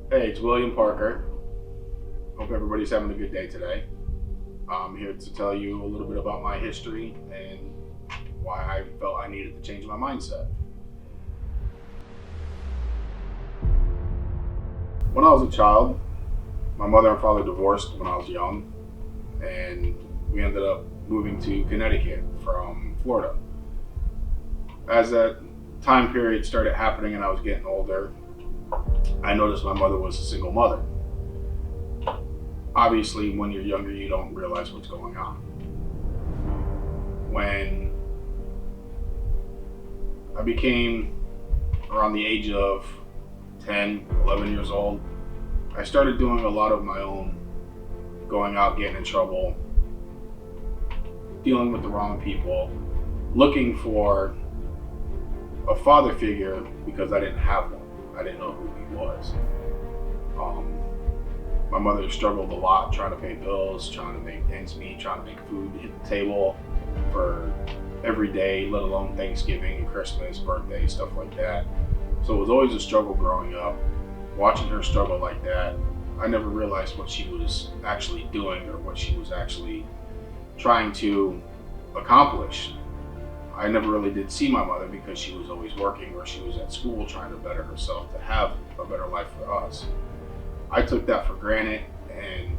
Hey, it's William Parker. Hope everybody's having a good day today. I'm here to tell you a little bit about my history and why I felt I needed to change my mindset. When I was a child, my mother and father divorced when I was young, and we ended up moving to Connecticut from Florida. As that time period started happening and I was getting older, I noticed my mother was a single mother. Obviously, when you're younger, you don't realize what's going on. When I became around the age of 10, 11 years old, I started doing a lot of my own going out, getting in trouble, dealing with the wrong people, looking for a father figure because I didn't have one. I didn't know who he was. Um, my mother struggled a lot trying to pay bills, trying to make ends meet, trying to make food hit the table for every day, let alone Thanksgiving, Christmas, birthday, stuff like that. So it was always a struggle growing up. Watching her struggle like that, I never realized what she was actually doing or what she was actually trying to accomplish. I never really did see my mother because she was always working or she was at school trying to better herself to have a better life for us. I took that for granted and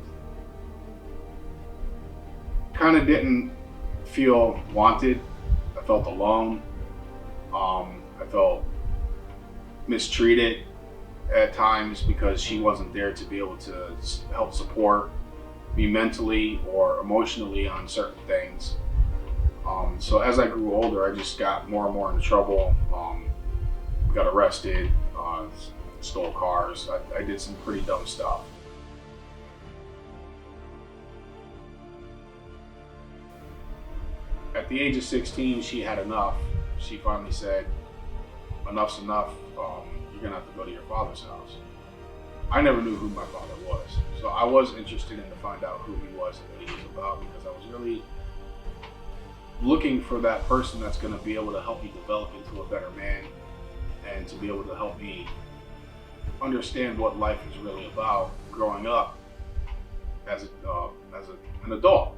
kind of didn't feel wanted. I felt alone. I felt mistreated at times because she wasn't there to be able to help support me mentally or emotionally on certain things. So as I grew older, I just got more and more into trouble. Got arrested, stole cars. I did some pretty dumb stuff. At the age of 16, she had enough. She finally said, "Enough's enough. You're gonna have to go to your father's house." I never knew who my father was, so I was interested in to find out who he was and what he was about because I was really looking for that person that's going to be able to help me develop into a better man and to be able to help me understand what life is really about growing up an adult.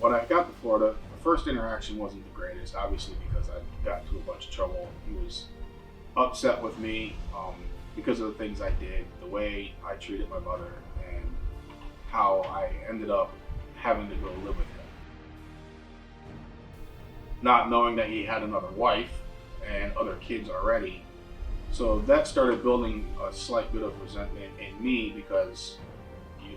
When I got to Florida, the first interaction wasn't the greatest, obviously because I got into a bunch of trouble. He was upset with me because of the things I did, the way I treated my mother, and how I ended up having to go live with him. Not knowing that he had another wife and other kids already. So that started building a slight bit of resentment in me because you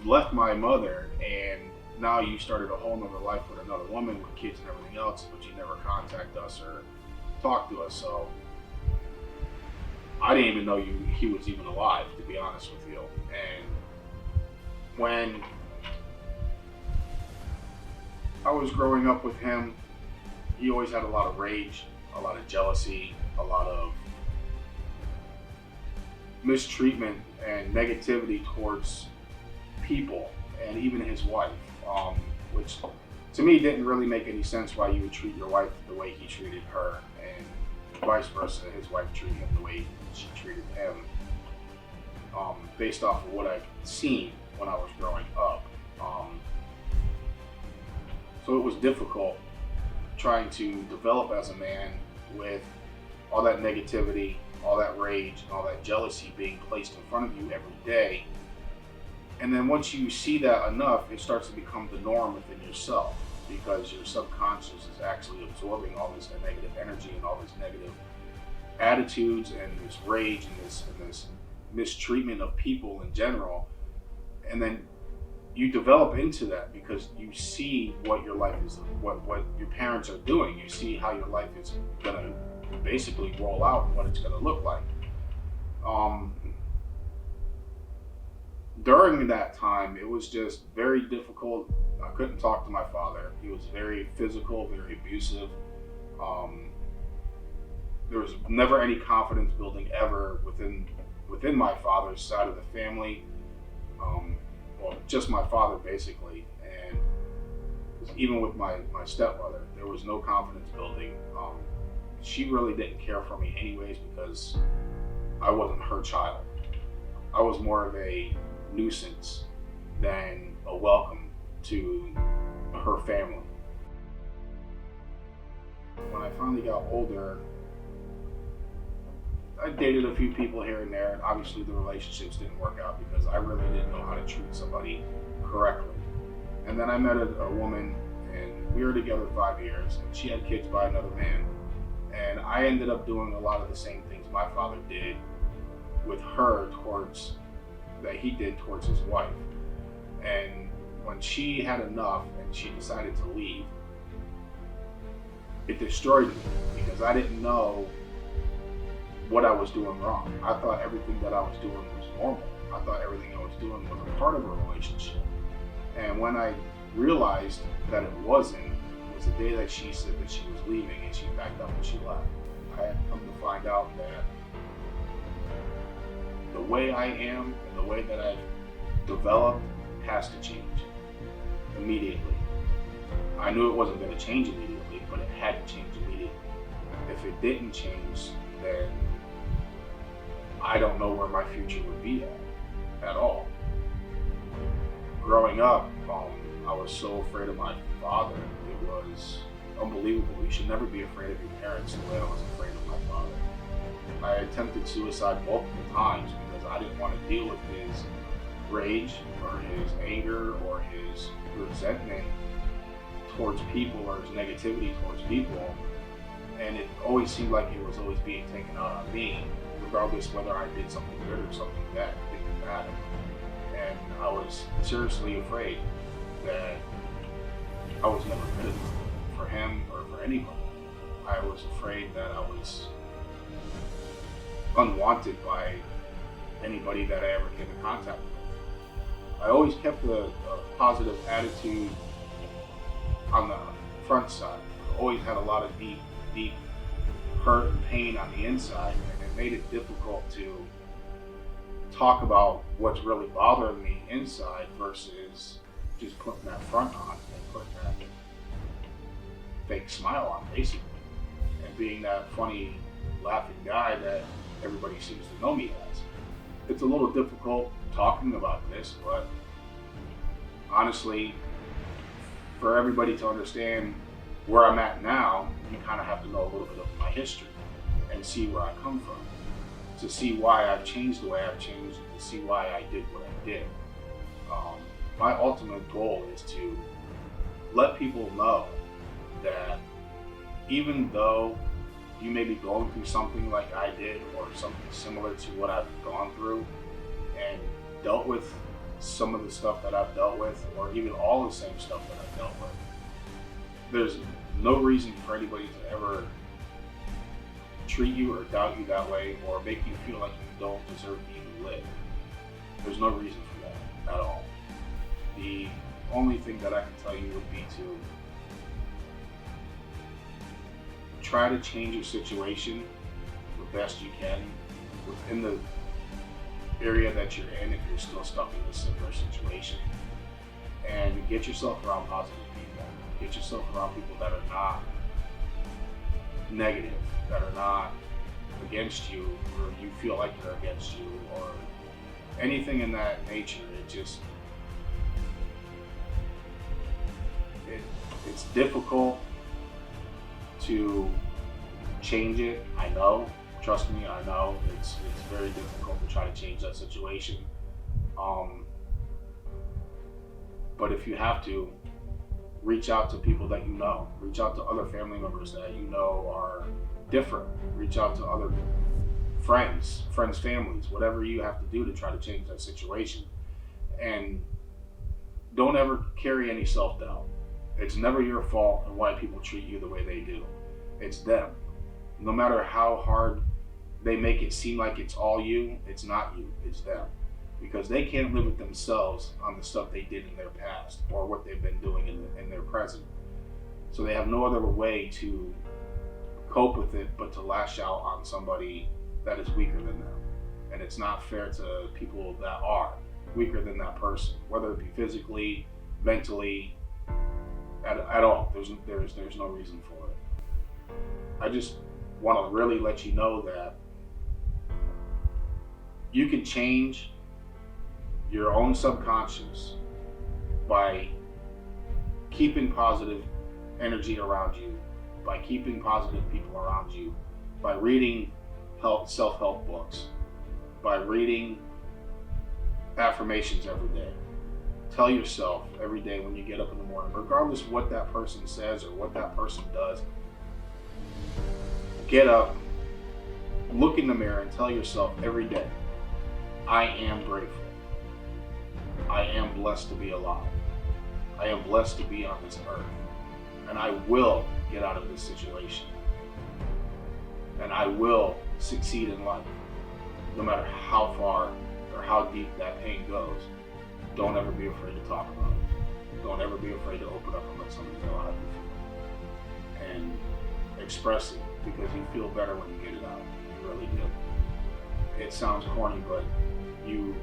left my mother and now you started a whole nother life with another woman with kids and everything else, but you never contact us or talk to us. So I didn't even know he was even alive, to be honest with you. And when I was growing up with him, he always had a lot of rage, a lot of jealousy, a lot of mistreatment and negativity towards people and even his wife, which to me didn't really make any sense why you would treat your wife the way he treated her and vice versa, his wife treated him the way she treated him, based off of what I've seen when I was growing up. So it was difficult trying to develop as a man with all that negativity, all that rage, and all that jealousy being placed in front of you every day. And then once you see that enough, it starts to become the norm within yourself because your subconscious is actually absorbing all this negative energy and all this negative attitudes and this rage and this mistreatment of people in general. And then you develop into that because you see what your life is, what your parents are doing. You see how your life is gonna basically roll out and what it's gonna look like. Um, During that time, it was just very difficult. I couldn't talk to my father. He was very physical, very abusive. Um, there was never any confidence building ever within my father's side of the family. Um, well, just my father basically, and even with my stepmother, there was no confidence building. she really didn't care for me anyways because I wasn't her child. I was more of a nuisance than a welcome to her family. When I finally got older, I dated a few people here and there, and obviously the relationships didn't work out because I really didn't know how to treat somebody correctly. And then I met a woman, and we were together 5 years, and she had kids by another man. And I ended up doing a lot of the same things my father did with her that he did towards his wife. And when she had enough and she decided to leave, it destroyed me because I didn't know what I was doing wrong. I thought everything that I was doing was normal. I thought everything I was doing was a part of a relationship. And when I realized that it wasn't, it was the day that she said that she was leaving and she packed up and she left. I had come to find out that the way I am and the way that I've developed has to change immediately. I knew it wasn't going to change immediately, but it had to change immediately. If it didn't change, then I don't know where my future would be at all. Growing up, I was so afraid of my father. It was unbelievable. You should never be afraid of your parents the way I was afraid of my father. I attempted suicide multiple times because I didn't want to deal with his rage or his anger or his resentment towards people or his negativity towards people. And it always seemed like it was always being taken out on me, regardless whether I did something good or something bad. It didn't matter. And I was seriously afraid that I was never good enough for him or for anybody. I was afraid that I was unwanted by anybody that I ever came in contact with. I always kept a positive attitude on the front side. I always had a lot of deep hurt and pain on the inside, and it made it difficult to talk about what's really bothering me inside versus just putting that front on and putting that fake smile on, basically, and being that funny, laughing guy that everybody seems to know me as. It's a little difficult talking about this, but honestly, for everybody to understand where I'm at now, you kind of have to know a little bit of my history and see where I come from, to see why I've changed the way I've changed, to see why I did what I did. My ultimate goal is to let people know that even though you may be going through something like I did or something similar to what I've gone through and dealt with some of the stuff that I've dealt with, or even all the same stuff that I've dealt with, there's no reason for anybody to ever treat you or doubt you that way or make you feel like you don't deserve to even live. There's no reason for that at all. The only thing that I can tell you would be to try to change your situation the best you can within the area that you're in if you're still stuck in a similar situation, and get yourself around positive people. Get yourself around people that are not negative, that are not against you, or you feel like they're against you, or anything in that nature. It's difficult to change it. I know. Trust me, I know. It's very difficult to try to change that situation. But if you have to, reach out to people that you know. Reach out to other family members that you know are different. Reach out to other friends, families, whatever you have to do to try to change that situation. And don't ever carry any self-doubt. It's never your fault and why people treat you the way they do. It's them. No matter how hard they make it seem like it's all you, it's not you, it's them. Because they can't live with themselves on the stuff they did in their past or what they've been doing in their present. So they have no other way to cope with it but to lash out on somebody that is weaker than them. And it's not fair to people that are weaker than that person, whether it be physically, mentally, at all. There's no reason for it. I just want to really let you know that you can change your own subconscious by keeping positive energy around you, by keeping positive people around you, by reading self-help books, by reading affirmations every day. Tell yourself every day when you get up in the morning, regardless of what that person says or what that person does, get up, look in the mirror, and tell yourself every day, I am grateful. I am blessed to be alive. I am blessed to be on this earth. And I will get out of this situation. And I will succeed in life. No matter how far or how deep that pain goes, don't ever be afraid to talk about it. Don't ever be afraid to open up and let somebody know how you feel. And express it, because you feel better when you get it out. You really do. It sounds corny, but you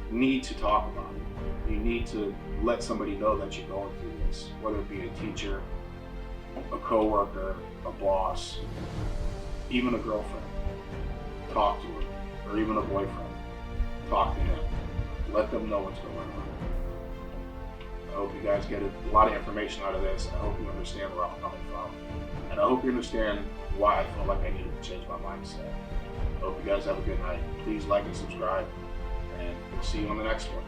need to talk about it. You need to let somebody know that you're going through this, whether it be a teacher, a coworker, a boss, even a girlfriend. Talk to her, or even a boyfriend. Talk to him. Let them know what's going on. I hope you guys get a lot of information out of this. I hope you understand where I'm coming from. And I hope you understand why I feel like I needed to change my mindset. I hope you guys have a good night. Please like and subscribe, and we'll see you on the next one.